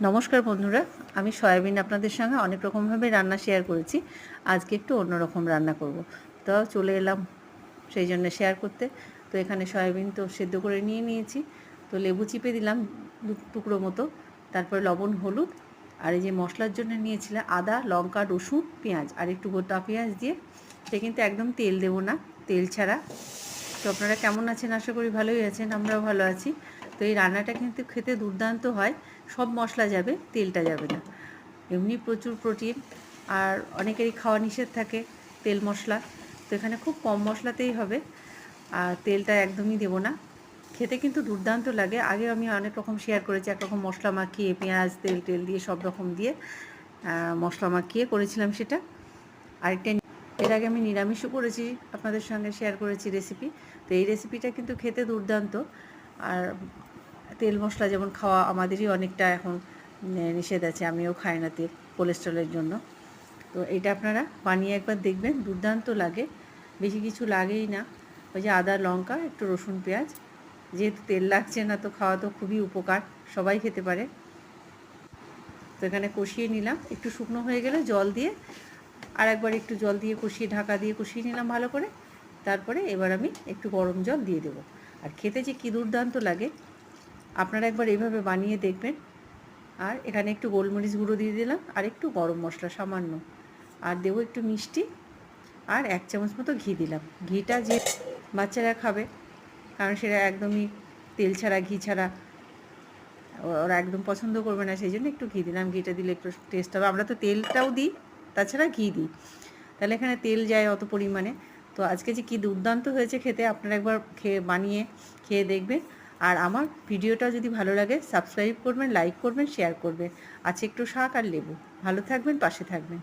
নমস্কার বন্ধুরা, আমি সয়াবিন আপনাদের সঙ্গে অনেক রকমভাবে রান্না শেয়ার করেছি। আজকে একটু অন্যরকম রান্না করব। তো চলে এলাম সেই জন্য শেয়ার করতে। তো এখানে সয়াবিন তো সেদ্ধ করে নিয়ে নিয়েছি। তো লেবু চিপে দিলাম 2 টুকরো মতো। তারপরে লবণ, হলুদ আর এই যে মশলার জন্য নিয়েছিলাম আদা, লঙ্কা, রসুন, পেঁয়াজ আর একটু গোটা পেঁয়াজ দিয়ে, এটা কিন্তু একদম তেল দেবো না, তেল ছাড়া। তো আপনারা কেমন আছেন? আশা করি ভালোই আছেন, আমরাও ভালো আছি। তো এই রান্নাটা কিন্তু খেতে দুর্দান্ত হয়। সব মশলা যাবে, তেলটা যাবে না। এমনি প্রচুর প্রোটিন, আর অনেকেরই খাওয়া নিষেধ থাকে তেল মশলা। তো এখানে খুব কম মশলাতেই হবে, আর তেলটা একদমই দেবো না। খেতে কিন্তু দুর্দান্ত লাগে। আগে আমি অনেক রকম শেয়ার করেছি, একরকম মশলা মাখিয়ে পেঁয়াজ তেল টেল দিয়ে সব রকম দিয়ে মশলা মাখিয়ে করেছিলাম সেটা। আরেকটা এর আগে আমি নিরামিষও করেছি, আপনাদের সঙ্গে শেয়ার করেছি রেসিপি। তো এই রেসিপিটা কিন্তু খেতে দুর্দান্ত। আর তেল মশলা যেমন খাওয়া আমাদেরই অনেকটা এখন নিষেধ আছে, আমিও খাই না তেল, কোলেস্ট্রলের জন্য। তো এটা আপনারা বানিয়ে একবার দেখবেন, দুর্দান্ত লাগে। বেশি কিছু লাগেই না, ওই যে আদা, লঙ্কা, একটু রসুন, পেঁয়াজ। যেহেতু তেল লাগছে না, তো খাওয়া তো খুবই উপকার, সবাই খেতে পারে। তো এখানে কষিয়ে নিলাম, একটু শুকনো হয়ে গেলে জল দিয়ে আর একবার একটু জল দিয়ে কষিয়ে, ঢাকা দিয়ে কষিয়ে নিলাম ভালো করে। তারপরে এবার আমি একটু গরম জল দিয়ে দেবো। আর খেতে যে কী দুর্দান্ত লাগে, আপনারা একবার এইভাবে বানিয়ে দেখবেন। আর এখানে একটু গোলমরিচ গুঁড়ো দিয়ে দিলাম, আর একটু গরম মশলা সামান্য, আর দেবো একটু মিষ্টি, আর 1 চামচ মতো ঘি দিলাম। ঘিটা যে বাচ্চারা খাবে, কারণ সেটা একদমই তেল ছাড়া, ঘি ছাড়া ওরা একদম পছন্দ করবে না, সেই জন্য একটু ঘি দিলাম। ঘিটা দিলে একটু টেস্ট হবে। আমরা তো তেলটাও দিই, তাছাড়া ঘি দিই, তাহলে এখানে তেল যায় অত পরিমাণে। তো আজকে যে কী দুর্দান্ত হয়েছে খেতে, আপনারা একবার বানিয়ে খেয়ে দেখবেন। আর আমার ভিডিওটা যদি ভালো লাগে, সাবস্ক্রাইব করবেন, লাইক করবেন, শেয়ার করবেন। আছে একটু শাক আর লেবু। ভালো থাকবেন, পাশে থাকবেন।